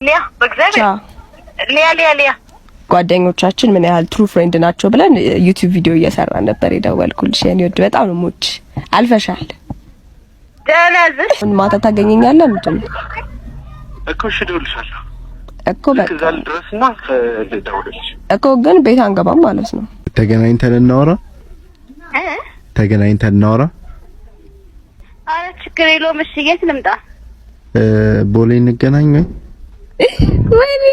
ሊያ በእግዚአብሔር ሊያ ጓደኞቻችን ምን ያህል ትሩ ፍሬንድ ናቸው ብለን ዩቲዩብ ቪዲዮ እየሰራን ነበር። የደወልኩልሽ የኔ ወድ በጣም ነው ሞች አልፈሻል። ደነዝሽ ማታ ታገኘኛለህ ምንድን ነው እኮ እደውልልሻለሁ እኮ በቃ ድረስና ልደውልልሽ እኮ ግን ቤት አንገባም ማለት ነው። ተገናኝተን እናወራ አረ ችግር የለውም። እሺ የት ልምጣ? ቦሌ እንገናኝ ወይኔ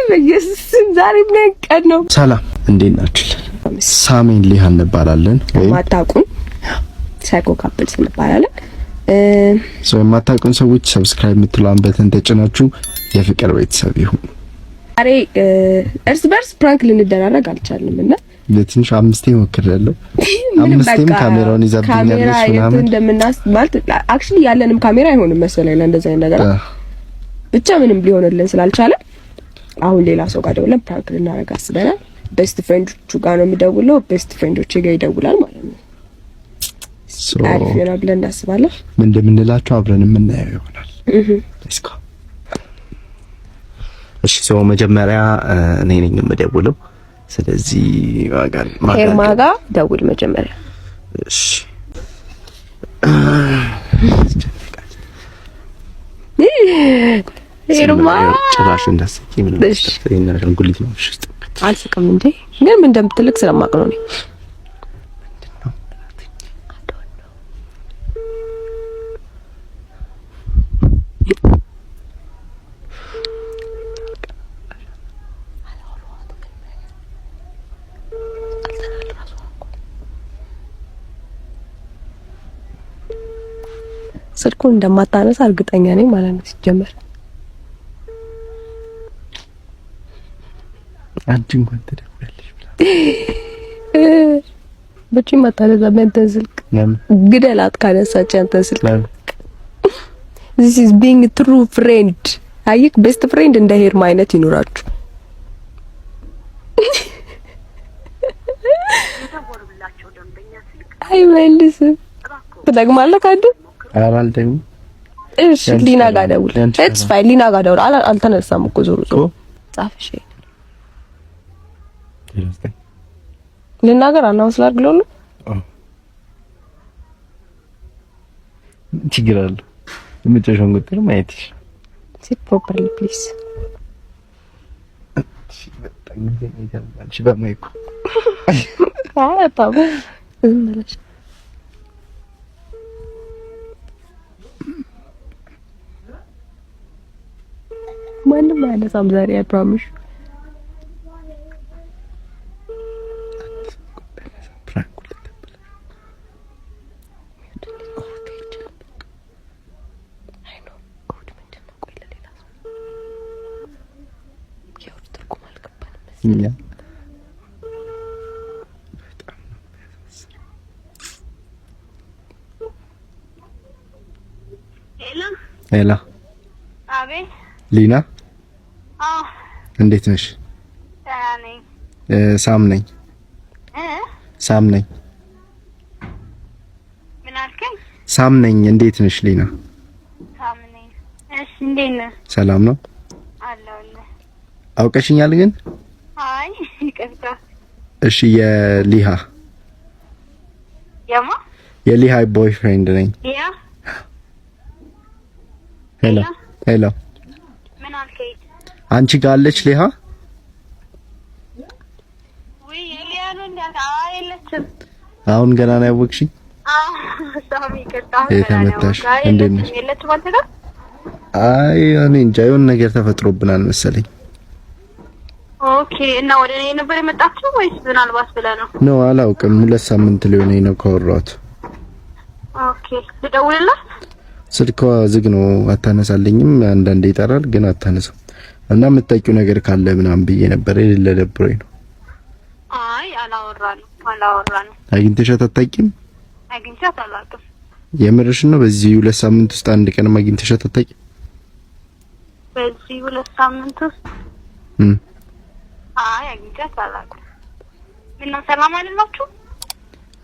በኢየሱስ ዛሬ ምን ቀን ነው? ሰላም እንዴት ናችሁ? ሳሜን ሊሃን እንባላለን። ማታቁን ሳይኮ ካፕልስ እንባላለን። የማታቁን ሰዎች ሰብስክራይብ የምትሏን በተን ተጭናችሁ የፍቅር ቤተሰብ ይሁን። ዛሬ እርስ በርስ ፕራንክ ልንደራረግ አልቻልንም እና ለትንሽ አምስቴ ሞክሬያለሁ። አምስቴም ካሜራውን ይዘብኛለሽ ምናምን እንደምናስባልት አክቹሊ ያለንም ካሜራ አይሆንም መሰለኝ ለእንደዛ አይነት ነገር ብቻ ምንም ሊሆንልን ስላልቻለ አሁን ሌላ ሰው ጋር ደውለን ፕራንክ ልናደርግ አስበናል። ቤስት ፍሬንዶቹ ጋር ነው የሚደውለው፣ ቤስት ፍሬንዶቹ ጋር ይደውላል ማለት ነው። አሪፍ ነው ብለን እናስባለን። ምን እንደምንላቸው አብረን የምናየው ይሆናል። ሌትስ ጎ። እሺ ሰው መጀመሪያ እኔ ነኝ የምደውለው። ስለዚህ ማጋ ደውል መጀመሪያ። እሺ ሄርማ ጭራሽ እንዳስቂ ምን ነው እንጉሊት ነው እሺ አልስቅም እንዴ ግን ምን እንደምትልክ ስለማቅ ነው። ስልኩን እንደማታነሳ እርግጠኛ ነኝ ማለት ነው። ሲጀመር አንቺ እንኳን ትደውያለሽ ብቻ ማታነሳ በእንትን ስልክ ግደላት ካነሳች አንተ ስልክ this is being a true friend አይክ ቤስት ፍሬንድ እንደ ሄርማ አይነት ይኖራችሁ። አይ መልስም ትደግማለህ ካንተ አራል ደግሞ እሺ ሊና ጋር ደውል። ኢትስ ፋይን ሊና ጋር ደውል። አልተነሳም እኮ ዞሮ ዞሮ ጻፍሽ ልናገር አናውንስ ላድርግለው ነው። ችግር አለ የምትጨሽውን ቁጥር ማየትሽ ሲት ፕሮፐርሊ ፕሊዝ። እሺ በጣም ይገኛል። እሺ በማይኩ ታው እንመለስ። ማንም አይነሳም ዛሬ አይ ፕሮሚስ። ሄላ አቤት ሊና እንዴት ነሽ? ሳም ነኝ። ምን አልከኝ? ሳም ነኝ። እንዴት ነሽ ሊና? ሳም ነኝ። እሺ እንዴት ነህ? ሰላም ነው አለሁልህ። አውቀሽኛል ግን? አይ ይቅርታ። እሺ የሊሃ የሊሃ ቦይፍሬንድ ነኝ። ያ ሄሎ ምን አልከኝ? አንቺ ጋር አለች ሊሃ? ወይ ሊያ ነው እንዳታ አይለችም። አሁን ገና ነው ያወቅሽኝ? ሳሚ ከታው የተመታሽ እንዴት ነሽ? የለችም አንተ ጋር? አይ እኔ እንጃ የሆነ ነገር ተፈጥሮብናል መሰለኝ። ኦኬ እና ወደ እኔ ነበር የመጣችው ወይስ ምናልባት ብለህ ነው? ኖ አላውቅም። 2 ሳምንት ሊሆነኝ ነው ካወራኋት። ኦኬ ልደውልላት? ስልኳ ዝግ ነው አታነሳልኝም። አንዳንዴ ይጠራል ግን አታነሳም። እና የምትጠቂው ነገር ካለ ምናምን ብዬ ነበር ለደብሮኝ ነው። አይ አላወራንም። አግኝተሻት አታውቂም? አግኝቻት አላውቅም። የምርሽን ነው? በዚህ 2 ሳምንት ውስጥ አንድ ቀን አግኝተሻት አታውቂም? በዚህ 2 ሳምንት ውስጥ አይ አግኝቻት አላውቅም። እና ሰላም አይደላችሁ?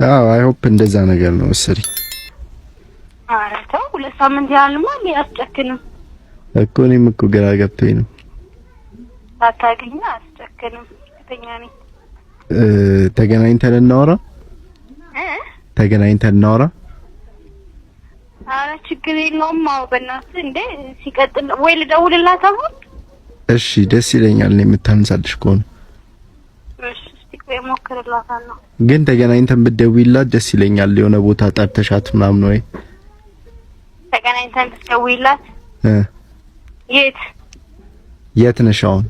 አዎ አይ ሆፕ እንደዛ ነገር ነው መሰለኝ። ኧረ ተው 2 ሳምንት ያህልማ ሊያስጨክንም እኮ እኔም እኮ ግራ ገብቶኝ ነው። ሳታገኝ አስጨክንም እርግጠኛ ነኝ። ተገናኝተን እናወራ ኧረ ችግር የለውም። አዎ በእናትህ እንዴ ሲቀጥል ወይ ልደውልላት አሁን? እሺ ደስ ይለኛል እኔ የምታነሳልሽ ከሆነ። እሺ እስቲ ቆይ እሞክርላታለሁ። ግን ተገናኝተን ብትደውይላት ደስ ይለኛል። የሆነ ቦታ ጠርተሻት ምናምን ወይ ተገናኝተን ብትደውይላት? የት ነሽ አሁን?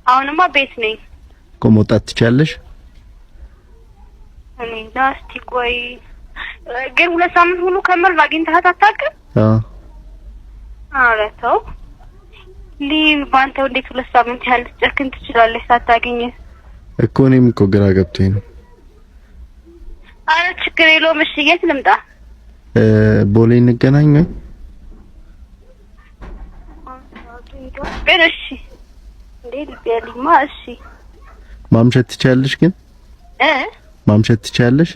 አሁንማ ቤት ነኝ። እኮ መውጣት ትችያለሽ? እኔ እስቲ ቆይ ግን 2 ሳምንት ሙሉ ከምር አግኝተሃት አታውቅም? ኧረ ተው ባንተ እንዴት 2 ሳምንት ያህል ልትጨክን ትችላለች ሳታገኝ? እኮ እኔም እኮ ግራ ገብቶኝ ነው። ኧረ ችግር የለውም። እሺ የት ልምጣ? ቦሌ እንገናኝ ወይ? እሺ እንዴ ልቤልማ። እሺ ማምሸት ትችያለሽ ግን? ማምሸት ትችያለሽ?